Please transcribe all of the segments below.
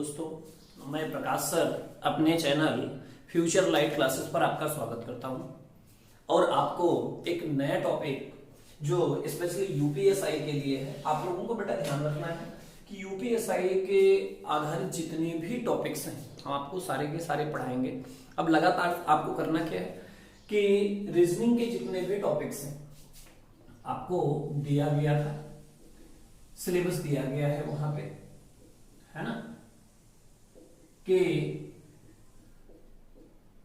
दोस्तों, मैं प्रकाश सर अपने चैनल फ्यूचर लाइट क्लासेस पर आपका स्वागत करता हूं और आपको एक नया टॉपिक जो स्पेशली यूपीएसआई के लिए है। आप लोगों को बेटा ध्यान रखना है कि यूपीएसआई के आधारित जितने भी टॉपिक्स हैं हम आपको सारे के सारे पढ़ाएंगे। अब लगातार आपको करना क्या है कि रीजनिंग के जितने भी टॉपिक्स हैं आपको दिया गया था, सिलेबस दिया गया है वहां पे, है ना, कि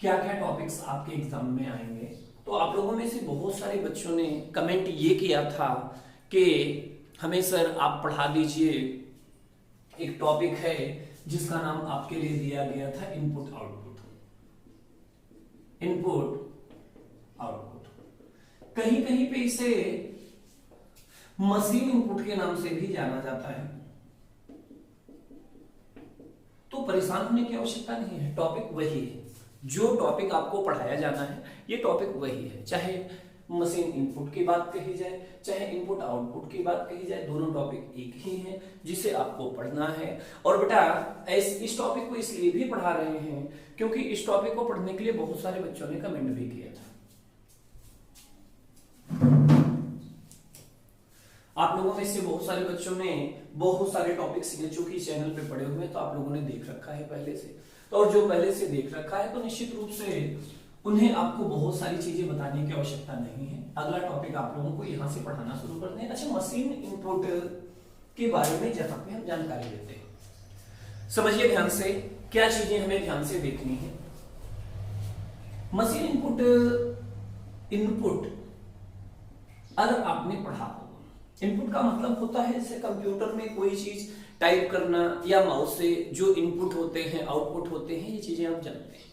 क्या क्या टॉपिक्स आपके एग्जाम में आएंगे। तो आप लोगों में से बहुत सारे बच्चों ने कमेंट ये किया था कि हमें सर आप पढ़ा दीजिए, एक टॉपिक है जिसका नाम आपके लिए दिया गया था इनपुट आउटपुट। इनपुट आउटपुट कहीं कहीं पे इसे मशीन इनपुट के नाम से भी जाना जाता है। तो परेशान होने की आवश्यकता नहीं है, टॉपिक वही है। जो टॉपिक आपको पढ़ाया जाना है ये टॉपिक वही है, चाहे मशीन इनपुट की बात कही जाए चाहे इनपुट आउटपुट की बात कही जाए, दोनों टॉपिक एक ही हैं जिसे आपको पढ़ना है। और बेटा इस टॉपिक को इसलिए भी पढ़ा रहे हैं क्योंकि इस टॉपिक को पढ़ने के लिए बहुत सारे बच्चों ने कमेंट भी किया था। आप लोगों में से बहुत सारे बच्चों ने बहुत सारे टॉपिक्स ये जो कि चैनल पे पढ़े हुए हैं तो आप लोगों ने देख रखा है पहले से। तो और जो पहले से देख रखा है तो निश्चित रूप से उन्हें आपको बहुत सारी चीजें बताने की आवश्यकता नहीं है। अगला टॉपिक आप लोगों को यहां से पढ़ाना शुरू कर दें। अच्छा, मशीन इनपुट के बारे में जहां पे हम जानकारी लेते हैं, समझिए ध्यान से क्या चीजें हमें ध्यान से देखनी है। मशीन इनपुट अगर आपने पढ़ा हो, इनपुट का मतलब होता है जैसे कंप्यूटर में कोई चीज टाइप करना या माउस से जो इनपुट होते हैं आउटपुट होते हैं, ये चीजें आप जानते हैं।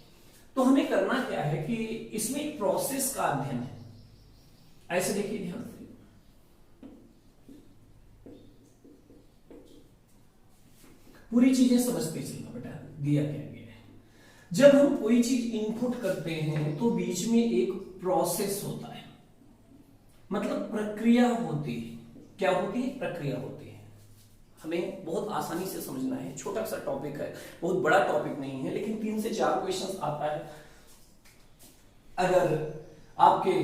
तो हमें करना क्या है कि इसमें एक प्रोसेस का अध्ययन है। ऐसे देखिए ध्यान से, पूरी चीजें समझते चलना बेटा, दिया क्या गया है। जब हम कोई चीज इनपुट करते हैं तो बीच में एक प्रोसेस होता है, मतलब प्रक्रिया होती है। क्या होती है? प्रक्रिया होती है। हमें बहुत आसानी से समझना है, छोटा सा टॉपिक है, बहुत बड़ा टॉपिक नहीं है, लेकिन 3 से 4 क्वेश्चंस आता है। अगर आपके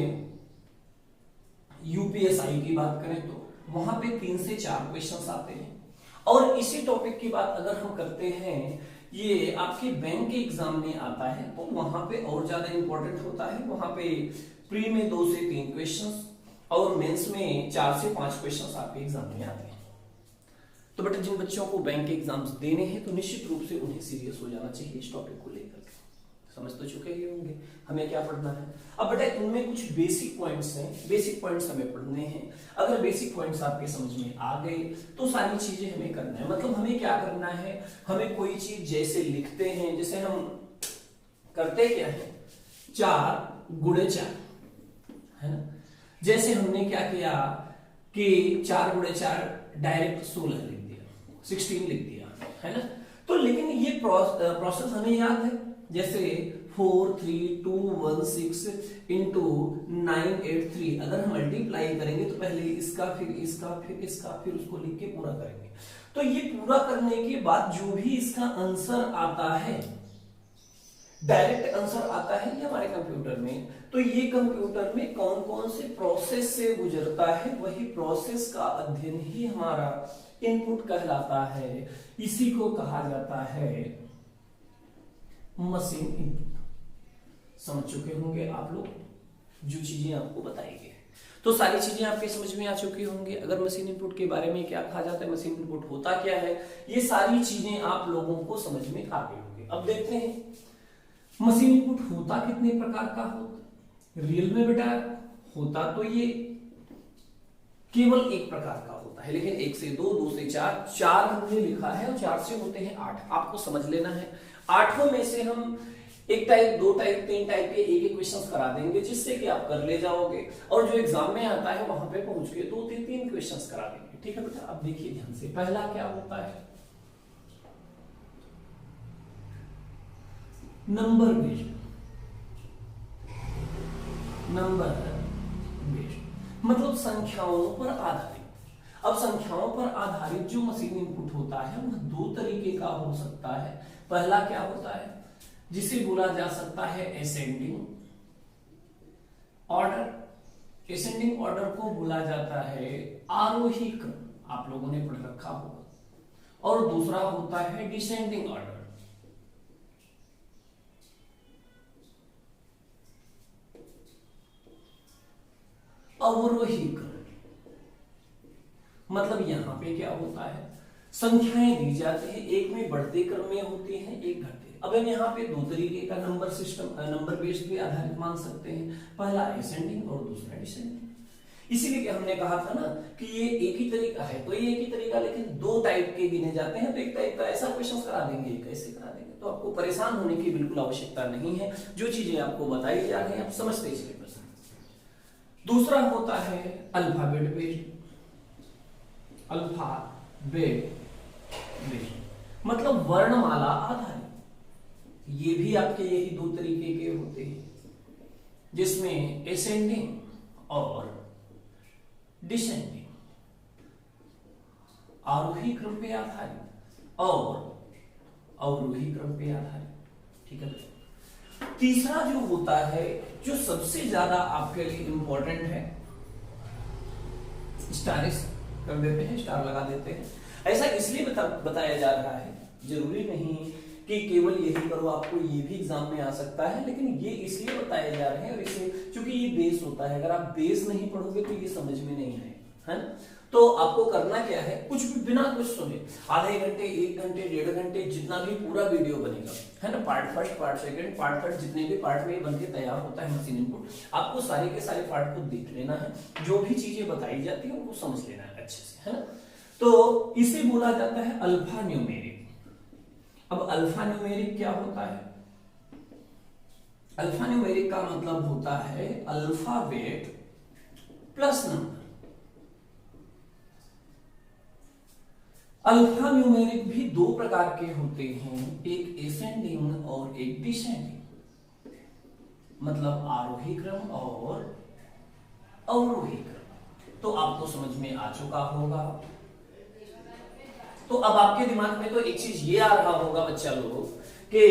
यूपीएसआई की बात करें तो वहां पे 3 से 4 क्वेश्चंस आते हैं। और इसी टॉपिक की बात अगर हम करते हैं, ये आपके बैंक के एग्जाम में आता है तो वहां पे और ज्यादा इंपॉर्टेंट होता है। वहां पे प्री में 2 से 3 क्वेश्चंस और मेंस में 4 से 5 क्वेश्चंस आपके एग्जाम में आते हैं। तो बेटा जिन बच्चों को बैंक के एग्जाम्स देने हैं तो निश्चित रूप से उन्हें सीरियस हो जाना चाहिए इस टॉपिक को लेकर के। समझ तो चुके ही होंगे हमें क्या पढ़ना है। अब बेटा इनमें कुछ बेसिक पॉइंट्स हैं, बेसिक पॉइंट्स हमें पढ़ने हैं। अगर बेसिक पॉइंट्स आपके समझ में आ गए तो सारी चीजें हमें करना है। मतलब हमें क्या करना है, हमें कोई चीज जैसे लिखते हैं, जैसे हम करते क्या है, 4 गुणे 4, है ना। जैसे हमने क्या किया कि 4 गुणे 4 डायरेक्ट 16 लिख दिया, 16 लिख दिया, है ना। तो लेकिन ये प्रोसेस हमें याद है, जैसे 4 3 2 1 6 इंटू 9 8 3। अगर हम मल्टीप्लाई करेंगे तो पहले इसका फिर इसका फिर इसका फिर उसको लिख के पूरा करेंगे। तो ये पूरा करने के बाद जो भी इसका आंसर आता है, डायरेक्ट आंसर आता है ये हमारे कंप्यूटर में, तो ये कंप्यूटर में कौन कौन से प्रोसेस से गुजरता है, वही प्रोसेस का अध्ययन ही हमारा इनपुट कहलाता है। इसी को कहा जाता है मशीन इनपुट। समझ चुके होंगे आप लोग जो चीजें आपको बताई गई, तो सारी चीजें आपके समझ में आ चुकी होंगी। अगर मशीन इनपुट के बारे में क्या कहा जाता है, मशीन इनपुट होता क्या है, ये सारी चीजें आप लोगों को समझ में आ गई होंगी। अब देखते हैं मशीन इनपुट होता कितने प्रकार का होता। रियल में बेटा होता तो ये केवल एक प्रकार का होता है, लेकिन 1 से 2 2 से 4 हमने लिखा है और 4 से होते हैं 8। आपको समझ लेना है, 8 में से हम 1 टाइप 2 टाइप 3 टाइप के एक क्वेश्चन करा देंगे, जिससे कि आप कर ले जाओगे और जो एग्जाम में आता है वहां पे पहुंच के 2 से 3 क्वेश्चन करा देंगे। ठीक है बेटा। अब देखिए ध्यान से, पहला क्या होता है, नंबर बेस्ड। नंबर बेस्ड मतलब संख्याओं पर आधारित। अब संख्याओं पर आधारित जो मशीन इनपुट होता है वह दो तरीके का हो सकता है। पहला क्या होता है, जिसे बोला जा सकता है असेंडिंग ऑर्डर। असेंडिंग ऑर्डर को बोला जाता है आरोही क्रम, आप लोगों ने पढ़ रखा होगा। और दूसरा होता है डिसेंडिंग ऑर्डर। अवरोही क्रम। मतलब यहां पे क्या होता है, संख्याएं दी जाती है, एक में बढ़ते क्रम में होती है, एक घटते। अब हम यहाँ पे दो तरीके का नंबर सिस्टम, नंबर बेस्ड पे आधारित मान सकते हैं। पहला असेंडिंग और दूसरा डिसेंडिंग। इसीलिए हमने कहा था ना कि ये एक ही तरीका है, तो ये एक ही तरीका लेकिन दो टाइप के गिने जाते हैं। तो एक टाइप का ऐसा क्वेश्चन करा देंगे, एक ऐसे करा देंगे। तो आपको परेशान होने की बिल्कुल आवश्यकता नहीं है, जो चीजें आपको बताई जा रही है आप समझते चलिए प्रश्न। दूसरा होता है अल्फाबेट बेस्ड। अल्फाबेट बेस्ड मतलब वर्णमाला आधारित। ये भी आपके यही दो तरीके के होते हैं, जिसमें असेंडिंग और डिसेंडिंग, आरोही क्रम पे आधारित और अवरोही क्रम पे आधारित। ठीक है। तीसरा जो होता है, जो सबसे ज्यादा आपके लिए इंपॉर्टेंट है, स्टार कर देते हैं, स्टार लगा देते हैं। ऐसा इसलिए बताया जा रहा है, जरूरी नहीं कि केवल यही करो, आपको ये भी एग्जाम में आ सकता है, लेकिन ये इसलिए बताए जा रहे हैं और इसलिए क्योंकि ये बेस होता है। अगर आप बेस नहीं पढ़ोगे तो ये समझ में नहीं आएगा, है ना। तो आपको करना क्या है, कुछ भी बिना कुछ सुने आधे घंटे, 1 घंटे, 1.5 घंटे, जितना भी पूरा वीडियो बनेगा, है ना, part first, part second, part third, जितने भी पार्ट में बन के तैयार होता है मशीन इनपुट, आपको सारे के सारे पार्ट को देख लेना है। जो भी चीजें बताई जाती है उनको समझ लेना है अच्छे से, है ना। तो इसे बोला जाता है अल्फा न्यूमेरिक। अब अल्फा न्यूमेरिक क्या होता है? अल्फा न्यूमेरिक का मतलब होता है alphabet plus number. Alpha numeric भी दो प्रकार के होते हैं, एक असेंडिंग और एक डिसेंडिंग, मतलब आरोही क्रम और अवरोही क्रम। तो आपको समझ में आ चुका होगा। तो अब आपके दिमाग में तो एक चीज ये आ रहा होगा बच्चा लोग कि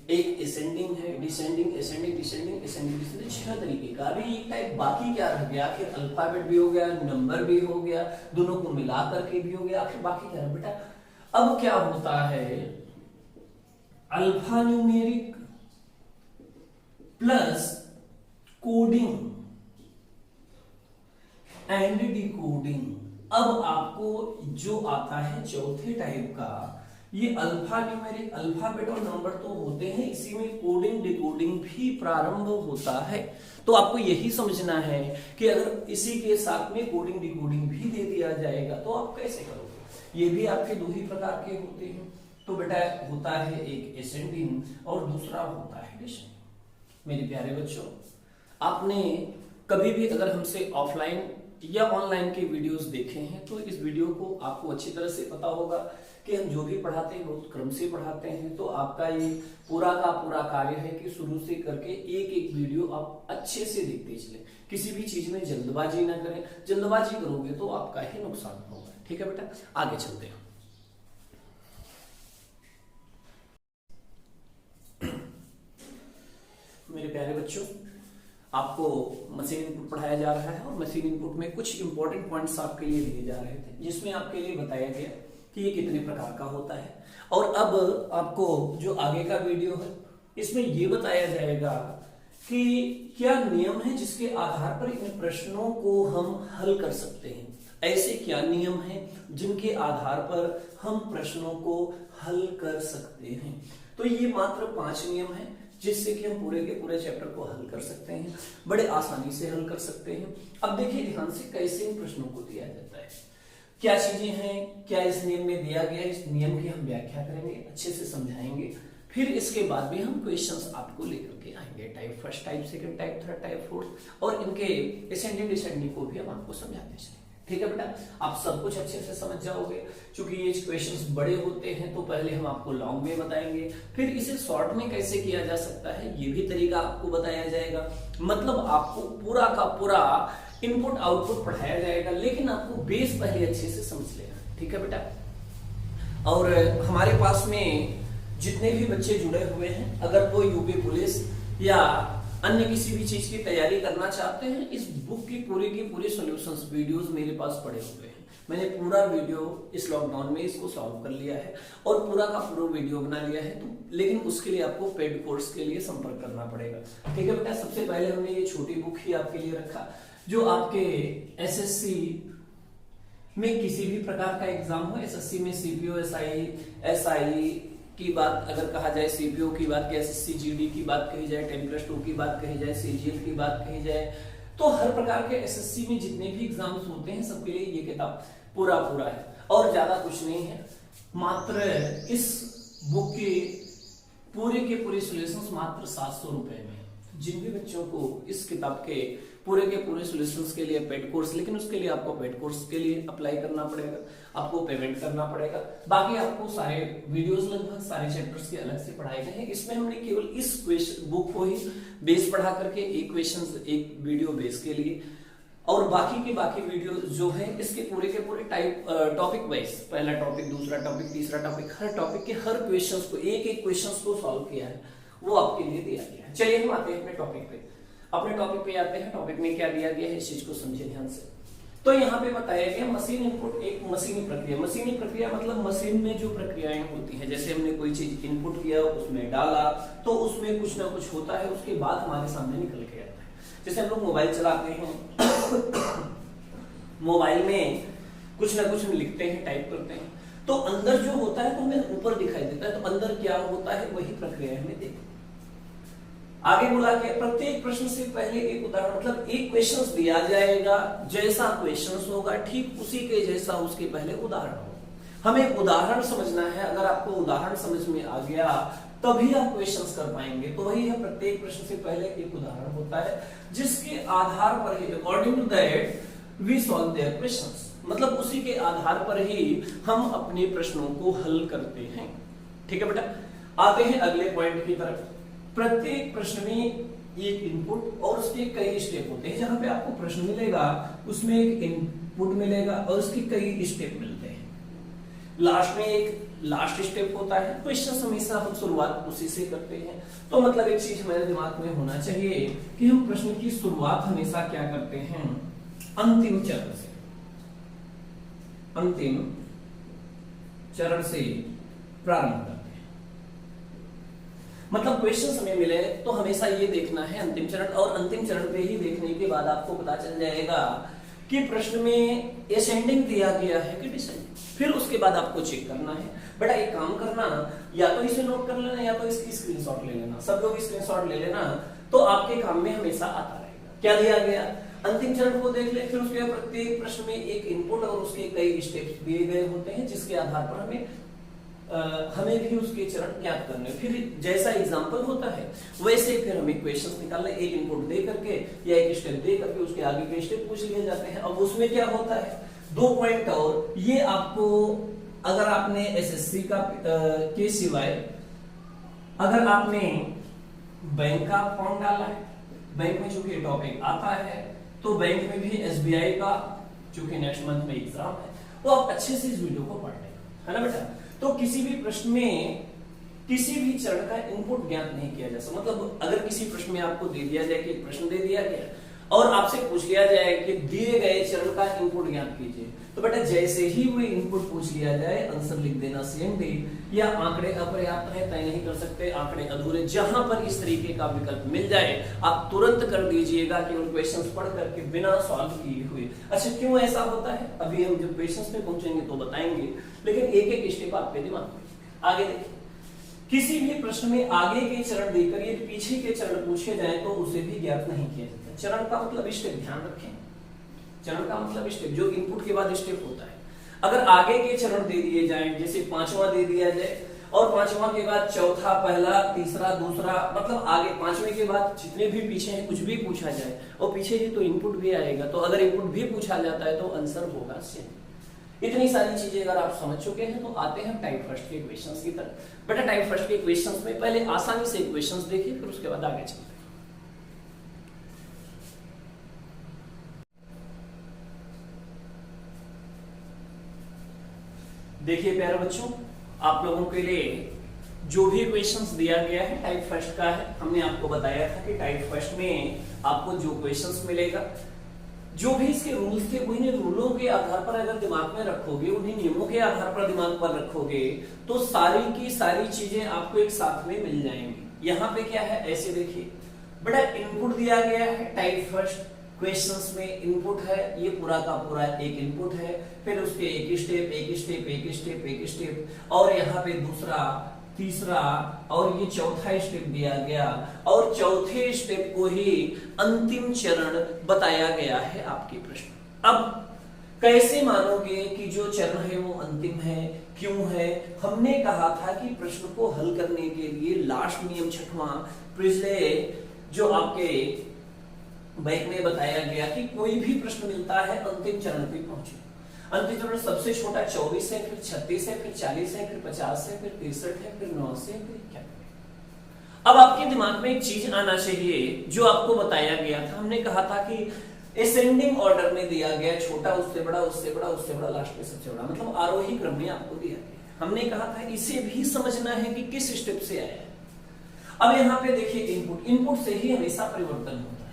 एक असेंडिंग है, descending, ascending, descending, ascending, descending, 6 तरीके का। अभी एक टाइप बाकी क्या रह गया? आखिर अल्फाबेट भी हो गया, नंबर भी हो गया, दोनों को मिला करके भी हो गया, आखिर बाकी क्या रहा बेटा? अब क्या होता है, alpha numeric plus coding and decoding. अब आपको जो आता है चौथे टाइप का, ये अल्फा न्यूमेरिक, अल्फाबेट और नंबर तो होते हैं, इसी में कोडिंग डिकोडिंग भी प्रारंभ होता है। तो आपको यही समझना है कि अगर इसी के साथ में कोडिंग डिकोडिंग भी दे दिया जाएगा तो आप कैसे करोगे। ये भी आपके दो ही प्रकार के होते हैं। तो बेटा होता है एक असेंडिंग और दूसरा होता है डिसेंडिंग। मेरे प्यारे बच्चों, आपने कभी भी अगर हमसे ऑफलाइन या ऑनलाइन के वीडियोस देखे हैं तो इस वीडियो को आपको अच्छी तरह से पता होगा कि हम जो भी पढ़ाते हैं बहुत क्रम से पढ़ाते हैं। तो आपका ये पूरा का पूरा कार्य है कि शुरू से करके एक एक वीडियो आप अच्छे से देखते चले, किसी भी चीज में जल्दबाजी ना करें। जल्दबाजी करोगे तो आपका ही नुकसान होगा। ठीक है बेटा, आगे चलते हैं। मेरे प्यारे बच्चों, आपको मशीन इनपुट पढ़ाया जा रहा है और मशीन इनपुट में कुछ इंपॉर्टेंट पॉइंट्स आपके लिए दिए जा रहे थे, जिसमें आपके लिए बताया गया कि ये कितने प्रकार का होता है। और अब आपको जो आगे का वीडियो है इसमें ये बताया जाएगा कि क्या नियम है जिसके आधार पर इन प्रश्नों को हम हल कर सकते हैं। ऐसे क्या नियम हैं जिनके आधार पर हम प्रश्नों को हल कर सकते हैं। तो ये मात्र 5 नियम हैं जिससे कि हम पूरे के पूरे चैप्टर को हल कर सकते हैं, बड़े आसानी से हल कर सकते हैं। अब देखिए ध्यान से कैसे इन प्रश्नों को दिया जाता है, क्या चीजें हैं, क्या इस नियम में दिया गया है, इस नियम की हम व्याख्या करेंगे, अच्छे से समझाएंगे। फिर इसके बाद भी हम क्वेश्चंस आपको लेकर के आएंगे, type first, type second, type third, type fourth, और इनके असेंडिंग डिसेंडिंग को भी हम आपको समझाते चलेंगे। ठीक है बेटा, आप सब कुछ अच्छे से समझ जाओगे। क्योंकि ये क्वेश्चंस बड़े होते हैं तो पहले हम आपको लॉन्ग में बताएंगे, फिर इसे शॉर्ट में कैसे किया जा सकता है ये भी तरीका आपको बताया जाएगा। मतलब आपको पूरा का पूरा इनपुट आउटपुट पढ़ाया जाएगा, लेकिन आपको बेस पहले अच्छे से समझ लेना, ठीक है बेटा। और हमारे पास में जितने भी बच्चे जुड़े हुए हैं, अगर वो यूपी पुलिस या अन्य किसी भी चीज की तैयारी करना चाहते हैं, इस बुक की पूरे सॉल्यूशंस वीडियोस मेरे पास पड़े हुए हैं। मैंने पूरा वीडियो इस लॉकडाउन में इसको सॉल्व कर लिया है और पूरा का पूरा वीडियो बना लिया है। तो लेकिन उसके लिए आपको पेड कोर्स के लिए संपर्क करना पड़ेगा, ठीक है बेटा। सबसे पहले हमने ये छोटी बुक ही आपके लिए रखा, जो आपके एसएससी में किसी भी प्रकार का एग्जाम हो, एसएससी में सीपीओ एसआई की बात अगर कहा जाए, सीपीओ की बात की, एसएससी जीडी की बात कही जाए, 10+2 की बात कही जाए, सीजीएल की बात कही जाए, तो हर प्रकार के एसएससी में जितने भी एग्जाम्स होते हैं सबके लिए ये किताब पूरा है और ज्यादा कुछ नहीं है। मात्र इस बुक के पूरे सॉल्यूशंस मात्र 700 रुपए में। जिन भी बच्चों को इस किताब के पूरे सॉल्यूशंस के लिए पेड कोर्स, लेकिन उसके लिए आपको पेड कोर्स के लिए अप्लाई करना पड़ेगा, आपको पेमेंट करना पड़ेगा। बाकी आपको सारे वीडियोस लगभग सारे चैप्टर्स के अलग से पढ़ाए गए हैं। इसमें हमने केवल इस बुक को ही बेस पढ़ा करके एक क्वेश्चन एक वीडियो बेस के लिए, और बाकी वीडियो जो है इसके पूरे के पूरे टॉपिक वाइज, पहला टॉपिक, दूसरा टॉपिक, तीसरा टॉपिक, हर टॉपिक के हर क्वेश्चंस को एक क्वेश्चंस को सॉल्व किया है, वो आपके लिए दिया गया है। चलिए हम आते हैं अपने टॉपिक पे आते हैं। टॉपिक में क्या दिया गया है इस चीज को समझिए ध्यान से। तो यहाँ पे बताया गया मशीन इनपुट एक मशीनी प्रक्रिया मतलब मशीन में जो प्रक्रियाएं होती हैं, जैसे हमने कोई चीज इनपुट किया, उसमें डाला, तो उसमें कुछ ना कुछ होता है, उसके बाद हमारे सामने निकल के आता है। जैसे हम लोग मोबाइल चलाते हैं, मोबाइल में कुछ ना कुछ हम लिखते हैं, टाइप करते हैं, तो अंदर जो होता है तो हमें ऊपर दिखाई देता है, तो अंदर क्या होता है वही प्रक्रिया हमें देखो। आगे बोला कि प्रत्येक प्रश्न से पहले एक उदाहरण, मतलब एक क्वेश्चन दिया जाएगा, जैसा क्वेश्चन होगा ठीक उसी के जैसा उसके पहले उदाहरण होगा। हमें उदाहरण समझना है, अगर आपको उदाहरण समझ में आ गया तभी आप क्वेश्चंस कर पाएंगे। तो वही है, प्रत्येक प्रश्न से पहले एक उदाहरण होता है, जिसके आधार पर ही according to that we solve their questions, मतलब उसी के आधार पर ही हम अपने प्रश्नों को हल करते हैं, ठीक है बेटा। आते हैं अगले पॉइंट की तरफ। प्रत्येक प्रश्न में एक इनपुट और उसके कई स्टेप होते हैं। जहां पे आपको प्रश्न मिलेगा उसमें एक इनपुट मिलेगा और उसके कई स्टेप मिलते हैं। लास्ट में एक लास्ट स्टेप होता है। क्वेश्चन हमेशा हम शुरुआत उसी से करते हैं। तो मतलब एक चीज हमारे दिमाग में होना चाहिए कि हम प्रश्न की शुरुआत हमेशा क्या करते हैं, अंतिम चरण से, अंतिम चरण से प्रारंभ करते हैं। मतलब क्वेश्चन हमें मिले तो हमेशा ये देखना है अंतिम चरण, और अंतिम चरण पे ही देखने के बाद आपको पता चल जाएगा कि प्रश्न में असेंडिंग दिया गया है कि डिसेंडिंग। फिर उसके बाद आपको चेक करना है। बेटा एक काम करना, या तो इसे नोट कर लेना या तो इसकी स्क्रीनशॉट ले लेना। सब लोग स्क्रीनशॉट ले लेना, तो आपके काम में हमेशा आता रहेगा। क्या दिया गया, अंतिम चरण को देख ले, फिर उसके बाद प्रत्येक प्रश्न में एक इनपुट और उसके कई स्टेप्स दिए गए होते हैं, जिसके आधार पर हमें भी उसके चरण ज्ञात करने। फिर जैसा एग्जाम्पल होता है वैसे फिर हमें क्वेश्चन निकालना, एक इनपुट दे करके या एक स्टेप दे करके उसके आगे के स्टेप पूछ लिए जाते हैं। अब उसमें क्या होता है, 2 पॉइंट और ये आपको, अगर आपने एसएससी का के सिवाय अगर आपने बैंक का फॉर्म डाला है, बैंक में चूंकि टॉपिक आता है, तो बैंक में भी एसबीआई का चूंकि नेक्स्ट मंथ में एग्जाम है, तो आप अच्छे से इस वीडियो को पढ़ लेंगे, है ना बेटा। तो किसी भी प्रश्न में किसी भी चरण का इनपुट ज्ञात नहीं किया जा सकता। मतलब अगर किसी प्रश्न में आपको दे दिया जाए कि एक प्रश्न दे दिया गया और आपसे पूछ लिया जाए कि दिए गए चरण का इनपुट ज्ञात कीजिए, तो बेटा जैसे ही वो इनपुट पूछ लिया जाए आंसर लिख देना सेम डे, या आंकड़े अपर्याप्त है तय नहीं कर सकते, आंकड़े अधूरे, जहां पर इस तरीके का विकल्प मिल जाए आप तुरंत कर दीजिएगा केवल क्वेश्चंस पढ़ करके बिना सॉल्व किए हुए। अच्छा क्यों ऐसा होता है अभी हम जब क्वेश्चंस पे पहुंचेंगे तो बताएंगे, लेकिन एक एक स्टेप आपके दिमाग में। आगे देखिए, किसी भी प्रश्न में आगे के चरण देकर यदि पीछे के चरण पूछे जाए तो उसे भी ज्ञात नहीं किया जाता। चरण का मतलब स्टेप, ध्यान रखें, चरण का मतलब स्टेप, जो इनपुट के बाद स्टेप होता है। अगर आगे के चरण दे दिए जाए, जैसे 5वां दे दिया जाए और 5वां के बाद चौथा, पहला, तीसरा, दूसरा, मतलब आगे 5वें के बाद जितने भी पीछे हैं कुछ भी पूछा जाए और पीछे ही तो इनपुट भी आएगा, तो अगर इनपुट भी पूछा जाता है तो आंसर होगा सेम। इतनी सारी चीजें अगर आप समझ चुके हैं तो आते हैं टाइप फर्स्ट के क्वेश्चंस की तरफ। बेटा टाइप फर्स्ट के क्वेश्चंस में पहले आसानी से क्वेश्चंस देखिए, फिर उसके बाद आगे चलते हैं। देखिए प्यारे बच्चों, आप लोगों के लिए जो भी क्वेश्चंस दिया गया है टाइप फर्स्ट का है। हमने आपको बताया था कि टाइप फर्स्ट में आपको जो क्वेश्चंस मिलेगा, जो भी इसके रूल्स थे, उन्हीं रूलों के आधार पर अगर दिमाग में रखोगे, उन्हीं नियमों के आधार पर दिमाग पर रखोगे, तो सारी की सारी चीजें आपको एक साथ में मिल जाएंगी। यहाँ पे क्या है, ऐसे देखिए बड़ा इनपुट दिया गया है। टाइप फर्स्ट क्वेश्चंस में इनपुट है, ये पूरा का पूरा एक इनपुट है, फिर उसके एक स्टेप एक स्टेप एक स्टेप एक स्टेप, और यहाँ पे दूसरा, तीसरा और ये चौथा स्टेप दिया गया, और चौथे स्टेप को ही अंतिम चरण बताया गया है आपके प्रश्न। अब कैसे मानोगे कि जो चरण है वो अंतिम है, क्यों है? हमने कहा था कि प्रश्न को हल करने के लिए लास्ट नियम छठवां पिछले जो आपके बैक में बताया गया कि कोई भी प्रश्न मिलता है अंतिम चरण पे पहुंचे। अंतिम चरण सबसे छोटा 24 है, फिर 36 है, फिर 40 है, फिर 50 है, फिर 63 है, फिर 89 है, फिर 91। अब आपके दिमाग में एक चीज आना चाहिए जो आपको बताया गया था। हमने कहा था कि असेंडिंग ऑर्डर में दिया गया, छोटा उससे बड़ा, उससे बड़ा, उससे बड़ा, लास्ट में सबसे बड़ा, मतलब आरोही क्रम में आपको दिया गया। हमने कहा था इसे भी समझना है कि किस स्टेप से आया है। अब यहाँ पे देखिए इनपुट, इनपुट से ही हमेशा परिवर्तन होता है।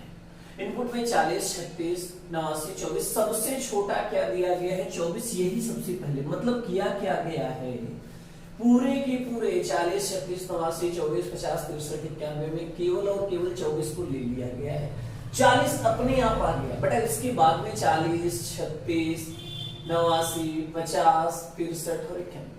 इनपुट में 40, 36, 89, 24, सबसे छोटा क्या दिया गया है? 24, यही सबसे पहले। मतलब किया क्या गया है, पूरे के पूरे 40, 36, 89, 24, 50, 63, 91 में केवल और केवल 24 को ले लिया गया है। 40 अपने आप आ गया, बट इसके बाद में 40, 36, 89, 50, 63 और 91।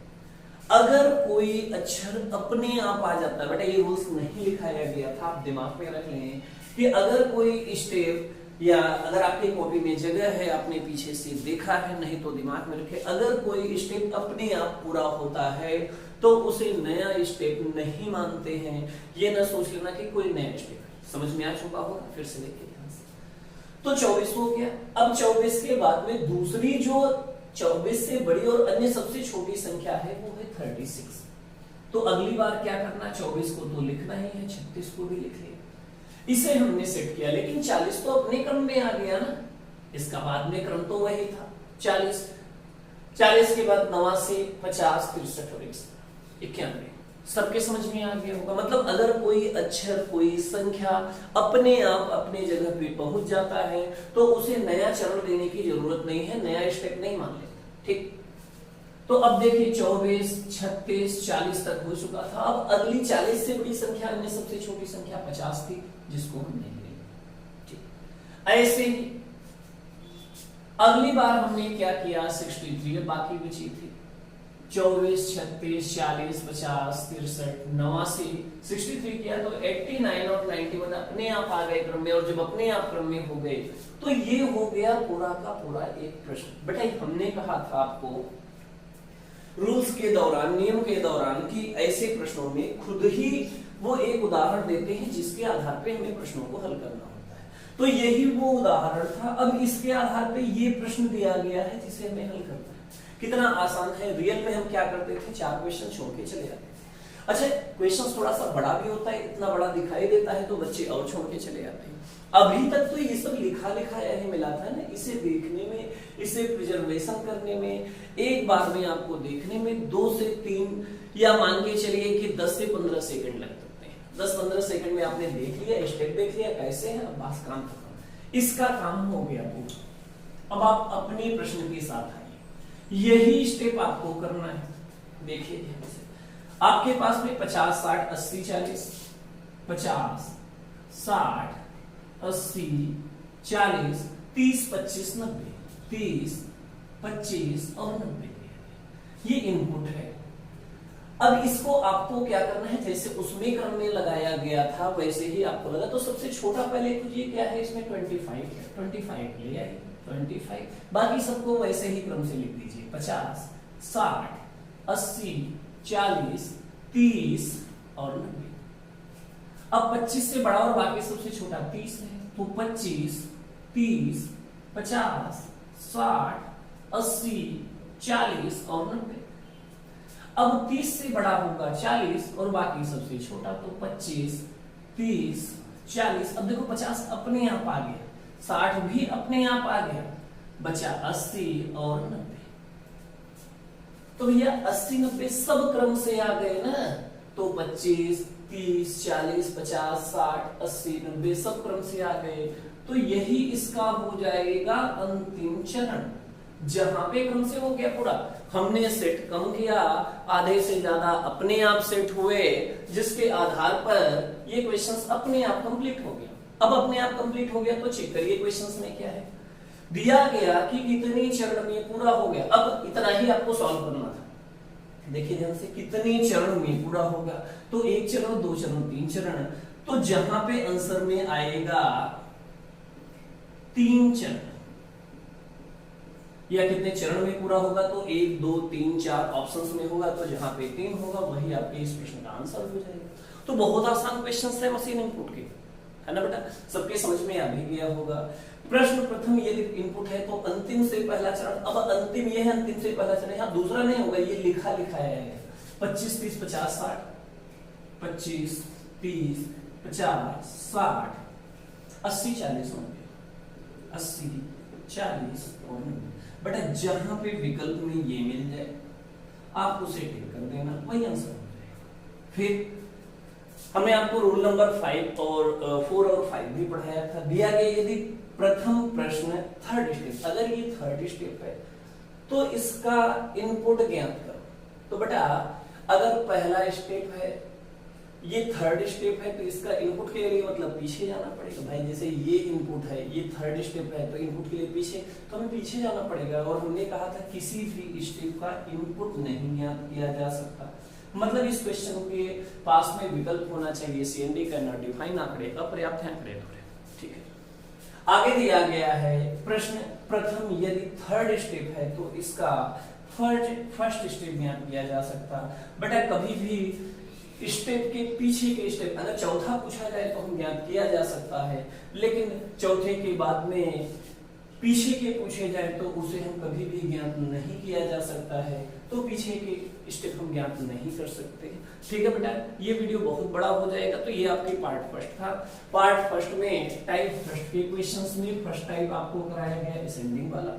अगर कोई अक्षर अपने आप आ जाता है, बेटा ये रूल्स नहीं लिखाया गया था, आप दिमाग में रख लें कि अगर कोई स्टेप, या अगर आपकी कॉपी में जगह है, आपने पीछे से देखा है, नहीं तो दिमाग में रखे, अगर कोई स्टेप अपने आप पूरा होता है तो उसे नया स्टेप नहीं मानते हैं। ये ना सोच लेना कि कोई नया स्टेप है। समझ में आ चुका होगा? फिर से देखिए ध्यान से। तो 24 हो गया। अब 24 के बाद में दूसरी जो 24 से बड़ी और अन्य सबसे छोटी संख्या है वो है 36। तो अगली बार क्या करना, 24 को तो लिखना ही है, 36 को भी लिख लिया। इसे हमने सेट किया, लेकिन 40 तो अपने क्रम में आ गया ना, इसका बाद में क्रम तो वही था 40। 40 के बाद 89, 50, 63 और 91। सबके समझ में आ गया होगा। मतलब अगर कोई अक्षर, कोई संख्या अपने आप अपने जगह पे पहुंच जाता है तो उसे नया चरण देने की जरूरत नहीं है, नया स्टेप नहीं मान लेते। ठीक, तो अब देखिए 24, 36, 40 तक हो चुका था। अब अगली 40 से बड़ी संख्या, अन्य सबसे छोटी संख्या 50 थी, जिसको हम नहीं ले। ठीक, ऐसे ही अगली बार हमने क्या किया, 63 बाकी बची थी। 24, 36, 40, 50, 63, 89, 63 किया तो 89 और 91 अपने आप आ गए क्रम में, और जब अपने आप क्रम में हो गए तो ये हो गया पूरा का पूरा एक प्रश्न। बेटा हमने कहा था आपको रूल्स के दौरान, नियम के दौरान, कि ऐसे प्रश्नों में खुद ही वो एक उदाहरण देते हैं जिसके आधार पे हमें प्रश्नों को हल करना होता है। तो यही वो उदाहरण था। अब इसके आधार पे ये प्रश्न दिया गया है जिसे हमें हल करना है। कितना आसान है। रियल में हम क्या करते थे, 4 क्वेश्चन छोड़ के चले जाते थे। अच्छा, क्वेश्चन थोड़ा सा बड़ा भी होता है, इतना बड़ा दिखाई देता है तो बच्चे और छोड़ के चले जाते हैं। अभी तक तो ये सब लिखा लिखाया ही मिला था ना, इसे देखने में, इसे प्रिजर्वेशन करने में, एक बार में आपको देखने में 2 से 3 या मान के चलिए कि 10 से 15 सेकंड लग सकते हैं। 10-15 सेकंड में आपने देख लिया, स्टेप देख लिया कैसे है, अब बस काम खत्म। इसका काम हो गया पूरा। अब आप अपने प्रश्न के साथ आइए, यही स्टेप आपको करना है। देखिए ध्यान से, आपके पास में 50, 60, 80, 40, 50, 60, 80, 40, 30, 25, 90, 30, 25 और 90 ये इनपुट है। अब इसको आपको क्या करना है, जैसे उसमें क्रम में लगाया गया था वैसे ही आपको लगा। तो सबसे छोटा पहले कुछ ये क्या है, इसमें 25 है, 25 ले आइए, 25। बाकी सबको वैसे ही क्रम से लिख दीजिए, 50, 60, 80, 40, 30 और 90। अब 25 से बड़ा और बाकी सबसे छोटा 30 है, तो 25, 30, 50, 60, 80, 40 और 90। अब 30 से बड़ा होगा 40 और बाकी सबसे छोटा, तो 25, 30, 40। अब देखो 50 अपने आप आ गया, 60 भी अपने आप आ गया, बचा 80 और 90। तो भैया 80 90 सब क्रम से आ गए ना, तो 25 30 40 50 60 80 90 सब क्रम से आ गए, तो यही इसका हो जाएगा अंतिम चरण, जहां पे क्रम से हो गया पूरा। हमने सेट कम किया, आधे से ज्यादा अपने आप सेट हुए, जिसके आधार पर ये क्वेश्चंस अपने आप कंप्लीट हो गया। अब अपने आप कंप्लीट हो गया तो चेक करिए क्वेश्चंस में क्या है दिया गया कि कितने चरण में पूरा हो गया। अब इतना ही आपको सॉल्व करना था। देखिए ध्यान से, कितने चरण में पूरा होगा, तो 1 चरण 2 चरण 3 चरण, तो जहां पे आंसर में आएगा 3 चरण, या कितने चरण में पूरा होगा, तो 1 2 3 4 ऑप्शंस में होगा, तो जहां पे 3 होगा वही आपके इस प्रश्न का आंसर हो जाएगा। तो बहुत आसान क्वेश्चन है मशीन इनपुट के, है ना बेटा, सबके समझ में आ भी गया होगा। प्रश्न प्रथम यदि इनपुट है तो अंतिम से पहला चरण, अब अंतिम ये है, अंतिम से पहला चरण, यहाँ दूसरा नहीं होगा, ये लिखा है 25 30 50 60, 25 30 50 60 80 40 90, 80 40 और 90। बेटा जहां पे विकल्प में ये मिल जाए आप उसे टिक कर देना, वही आंसर हो जाएगा। फिर हमने आपको रूल नंबर 5 और 4 और 5 भी पढ़ाया था। दिया गया यदि प्रथम प्रश्न थर्ड स्टेप, अगर ये थर्ड स्टेप है तो इसका इनपुट ज्ञात करो। तो बेटा अगर पहला स्टेप है, ये थर्ड स्टेप है, तो इसका इनपुट के लिए मतलब पीछे जाना पड़ेगा। भाई जैसे ये इनपुट है, ये थर्ड स्टेप है, तो इनपुट के लिए पीछे, तो हमें पीछे जाना पड़ेगा। और हमने कहा था किसी भी स्टेप का इनपुट नहीं ज्ञात किया जा सकता, मतलब इस क्वेश्चन के पास में विकल्प होना चाहिए सीएनडी का, नॉट डिफाइन आंकड़े, अपर्याप्त आंकड़े, ठीक है। आगे दिया गया है प्रश्न प्रथम यदि थर्ड स्टेप है तो इसका फर्स्ट स्टेप ज्ञात किया जा सकता। बेटा कभी भी स्टेप के पीछे के स्टेप, अगर चौथा पूछा जाए तो हम ज्ञात किया जा सकता है, लेकिन चौथे के बाद में पीछे के पूछे जाए तो उसे हम कभी भी ज्ञात नहीं किया जा सकता है, तो पीछे के स्टेप हम ज्ञात नहीं कर सकते। ठीक है बेटा, ये वीडियो बहुत बड़ा हो जाएगा, तो ये आपकी पार्ट फर्स्ट था। पार्ट फर्स्ट में टाइप फर्स्ट के क्वेश्चंस में फर्स्ट टाइप आपको कराया गया असेंडिंग वाला।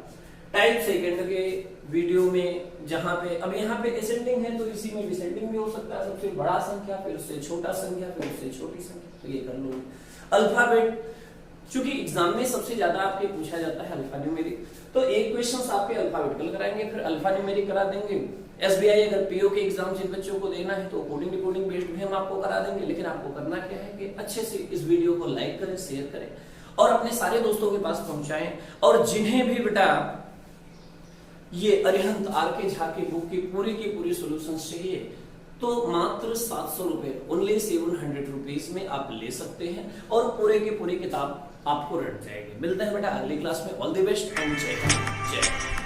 टाइप सेकंड के वीडियो में जहां पे अब यहाँ पे असेंडिंग है तो इसी में डिसेंडिंग भी हो सकता है, सबसे बड़ा संख्या फिर उससे छोटा संख्या फिर उससे छोटी संख्या, तो ये कर लो। अल्फाबेट, चूंकि एग्जाम में सबसे ज्यादा आपके पूछा जाता है अल्फा न्यूमेरिक, तो एक क्वेश्चन आपके अल्फाबेटिकल कराएंगे, फिर अल्फा न्यूमेरिक करा देंगे। एसबीआई अगर पीओ के एग्जाम जिन बच्चों को देना है तो कोडिंग डिकोडिंग बेस्ड भी हम आपको करा देंगे, लेकिन आपको करना क्या है कि अच्छे से इस वीडियो को लाइक करें, शेयर करें और अपने सारे दोस्तों के पास पहुंचाएं। और जिन्हें भी बेटा ये अरिहंत आर के झा की बुक की पूरी सॉल्यूशंस चाहिए तो मात्र 700 रुपए, ओनली 700 रुपीज में आप ले सकते हैं और पूरे की पूरी किताब आपको रट जाएगी। मिलते हैं बेटा अगली क्लास में। ऑल द बेस्ट एंड जय हिंद, जय।